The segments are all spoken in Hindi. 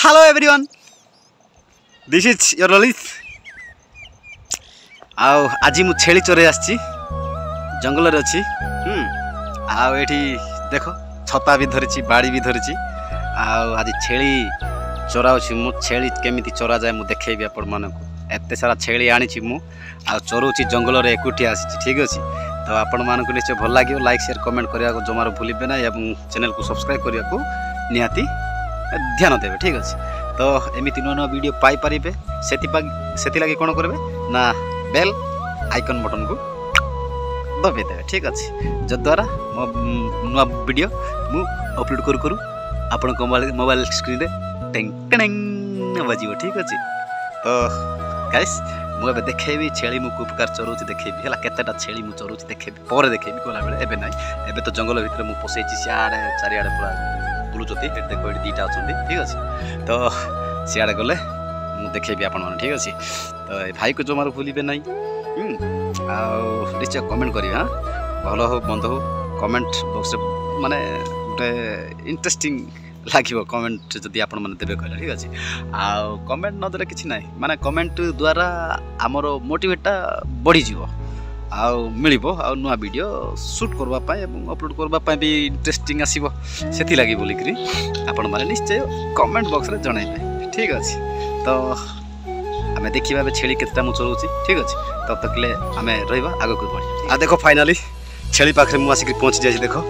Hello everyone, this is your Lalit. आज मु छेली चोरे आसी जंगल रे अछि एठी देखो छता भी धरिछि बाड़ी भी धरिछि आज छेली चोराउछि मु छेली केमिति चोरा जाय मु देखेबी आपण मानको एते सारा छेली आनिछि मु चोरउछि जंगल रे एकुटी आसी ठीक अछि तो आपण मानको निश्चय भल लागियो लाइक शेयर कमेंट करिया को जमारो भूलिबे ना एवं चैनल को सब्सक्राइब करिया को निहाती ध्यान देवे ठीक अछि तो एमिति नो वीडियो पाई परिबे सेति लागि कोन करबे ना बेल आइकन बटन को दबे देवे ठीक अछि जद्वारा मो नुवा वीडियो मु अपलोड करू आपण को मोबाइल स्क्रीन रे टेंग टेंग बजियो ठीक अछि तो गाइस मु एबे देखेबी छेली मु कुपकार चोरउछि देखेबी हला केतेटा छेली मु चोरउछि देखेबी पर देखेबी कोला बेले एबे नै एबे तो जंगल भितर मु पसेछि सियाडे चारियाडे पूरा बुलुचती एट देखो एट दीटा अछंती ठीक अछि तो सियाडे गले मु देखेबी आपण मन ठीक अछि तो भाई को जो मारो भूलिबे नै आ निश्चय कमेंट करी हां भलो हो बंद हो कमेंट बॉक्स माने गोटे इंटरेस्टिंग लागिवो कमेंट जदि आपण मन देबे कहले ठीक अछि आ कमेंट न देले किछि नै माने कमेंट द्वारा हमरो मोटिवेटटा बढ़ी जीवो आ मिलिबो आ नुआ वीडियो शूट करबा पाए एवं अपलोड करबा पाए भी इंटरेस्टिंग आसीबो सेति लागि बोली करी आपण माने निश्चय कमेंट बॉक्स रे जणाइबे ठीक अछि तो हमें देखिबा बे छेली केतटा मु चलउछि ठीक अछि तब तक ले हमें रहबा आगो को बढ़ी आ देखो फाइनली छेली पाखरे मु आसी पहुंच जाय देखो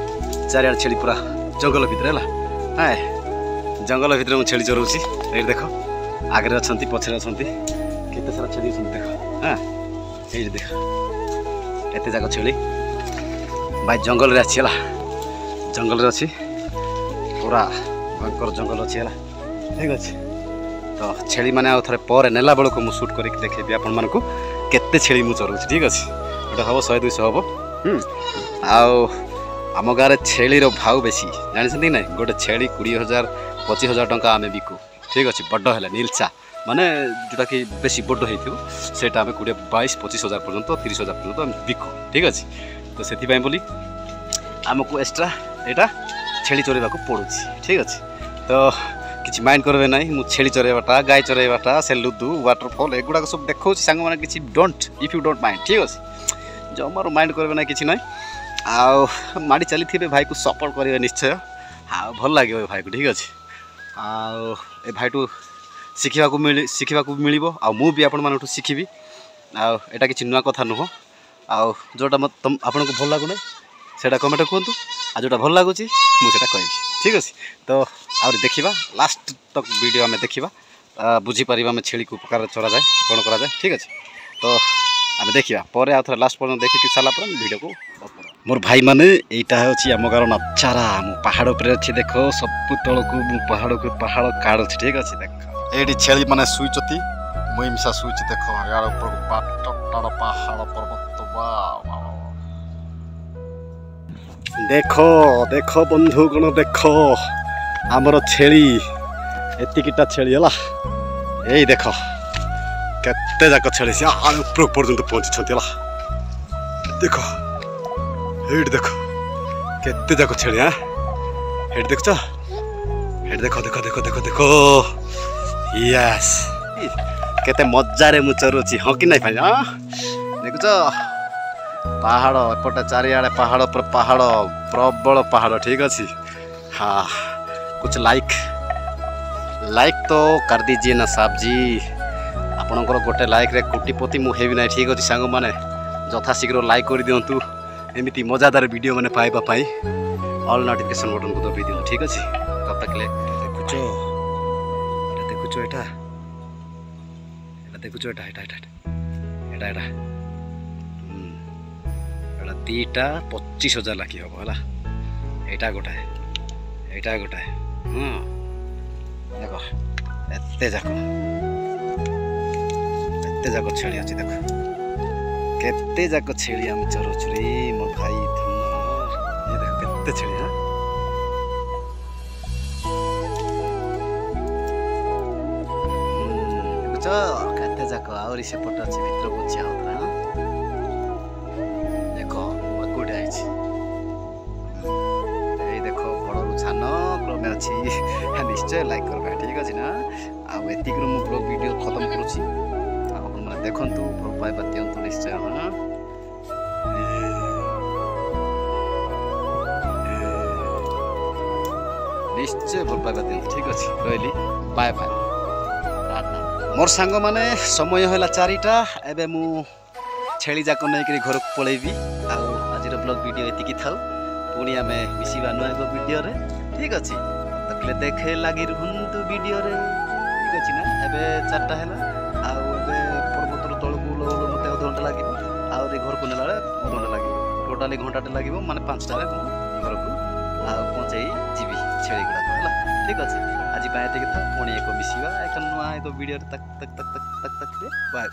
चारियाड छेली पूरा जंगल भीतर हला हाय जंगल भीतर मु छेली चलउछि ए देखो आगरे अछंती पछरे अछंती केते सारा छेली अछंती देखो हां ए देखो एते जाको छेली भाई जंगल रे अछि हला जंगल रे अछि पूरा भयंकर जंगल अछि हला ठीक अछि तो छेली माने आ थरे पर नेला बेल को मु शूट करी देखेबी आपण मन को केते छेली मु चरुछि ठीक अछि एटा हबो 100 200 हबो आउ आम गारे छेली रो भाव बेसी जानि छथि नै गोटे छेली 20000 25000 टंका आमे बिकु ठीक अछि बड्ड हैला नीलचा माने जोटा कि बेसी बड्ड हेथिबो सेटा आमे 22 25000 पर्यंत 30000 पर्यंत आमे बिकु ठीक अछि तो सेति पय बोली हमको एक्स्ट्रा एटा छेली चोरेबा को पड़ुछि ठीक अछि तो किछि माइंड करबे नै मु छेली चोरेबाटा गाय चोरेबाटा सेलुदु वाटरफॉल एगुडा को सब देखौ संग माने किछि don't if you don't mind ठीक अछि जो मारो माइंड करबे नै किछि नै आ माडी चली थिबे भाई को सपोर्ट करबे निश्चय आ भल लागियो भाई को ठीक अछि आ ए भाई टू शिखिबा को मिलिबो आ मु भी आपण मानठू शिखिबी आ एटा किछि नुवा कथा नुहो आ जोटा मत आपण को भल लागु नै सेटा कमेंट कोंतु आ जोटा भल लागुची मु सेटा कहबी ठीक अछि तो और देखिबा लास्ट तक वीडियो हमें देखिबा बुझी परिबा में छेली को प्रकार चोरा जाय कोन करा जाय ठीक अछि तो हमें देखिबा परे आ थोड़ा लास्ट पर्यंत देखि कि साला पर वीडियो को मोर भाई माने एटा होची हम गारो नचारा मु पहाड़ ऊपर अछि देखो सब तळ को मु पहाड़ काढ अछि ठीक अछि देखो एडी छेली माने सुइचती मुई मिसा सुइच देखो यार ऊपर पाटटाड़ पहाड़ पर्वत वाह देखो देखो बंधु गण देखो आमर छेली एतिकिटा छेली हला एई देखो केते जाक छेली से ऊपर पर्यंत पहुंची छथि हला देखो हेड देखो केते जाक छेली हां हेड देखछ हेड देखो देखो देखो देखो देखो यस केते मजा रे मु चरुची ह कि नै भाई हां देखछ पहाड़ एपटे चारियाडे पहाड़ पर पहाड़ प्रबल पहाड़ ठीक अछि हाँ कुछ लाइक तो कर दीजिए ना साहब जी आपणकर गोटे लाइक रे कोटिपति मु हेबी ना ठीक अछि सांग माने यथा शीघ्र लाइक कर दियंतु एमिति मजादार वीडियो माने पाइबा पाई ऑल नोटिफिकेशन बटन को दबी दियो ठीक अछि तब तक ले देखुचो एटा दीटा 25000 लाखी हम है एटा गोटाए देखो एते जाको छेली अच्छी देखो केते जाको छेली हम चरुचुरी मो भाई धन ये देखो केते छेली हां देखो केते जाको आउरी से पट अछि मित्र को छिया होता देखो गुड आइछ ए देखो बड़ छान क्रमे ଅଛି ନିଶ୍ଚୟ ଲାଇକ୍ କରିବା ଠିକ୍ ଅଛି ନା। ଆଉ ଏତିକିରୁ ମୁଁ ବ୍ଲଗ୍ ଭିଡ଼ିଓ ଖତମ କରୁଛି। ଆଉ ଆପଣମାନେ ଦେଖନ୍ତୁ, ଭଲ ପାଇବା ଦିଅନ୍ତୁ ନିଶ୍ଚୟ। ନିଶ୍ଚୟ ଭଲ ପାଇବା ଦିଅନ୍ତୁ ଠିକ୍ ଅଛି। ରହିଲି, ବାଏ ବାଏ, ଟାଟା। ମୋର ସାଙ୍ଗମାନେ ସମୟ ହେଲା 4ଟା। ଏବେ ମୁଁ ଛେଳି ଯାକ ନେଇକରି ଘରକୁ ପଳେଇବି। ଆଉ ଆଜିର ବ୍ଲଗ୍ ଭିଡ଼ିଓ ଏତିକି ଥାଉ। ପୁଣି ଆମେ ମିଶିବା ନୂଆ ଏକ ଭିଡ଼ିଓରେ ଠିକ୍ ଅଛି। ତାହେଲେ ଦେଖେ ଲାଗି ରୁହନ୍ତୁ ଭିଡ଼ିଓରେ ଠିକ୍ ଅଛି ନା। ଏବେ 4ଟା ହେଲା। ଆଉ ଏବେ ପର୍ବତର ତଳକୁ ଓହ୍ଲଉ ମୋତେ ଅଧଘଣ୍ଟା ଲାଗିବ। ଆହୁରି ଘରକୁ ନେଲାବେଳେ ଅଧଘଣ୍ଟା ଲାଗିବ। ଟୋଟାଲି ଘଣ୍ଟାଟେ ଲାଗିବ, ମାନେ 5ଟାରେ ମୁଁ ଘରକୁ ଆଉ ପହଞ୍ଚେଇ ଯିବି ଛେଳି ଗୁଡ଼ାକ ହେଲା। ଠିକ୍ ଅଛି, ଆଜି ପାଇଁ ଏତିକି ଥାଉ। ପୁଣି ଏକ ମିଶିବା ଏକ ନୂଆ ଏକ ଭିଡ଼ିଓରେ। ବାଏ।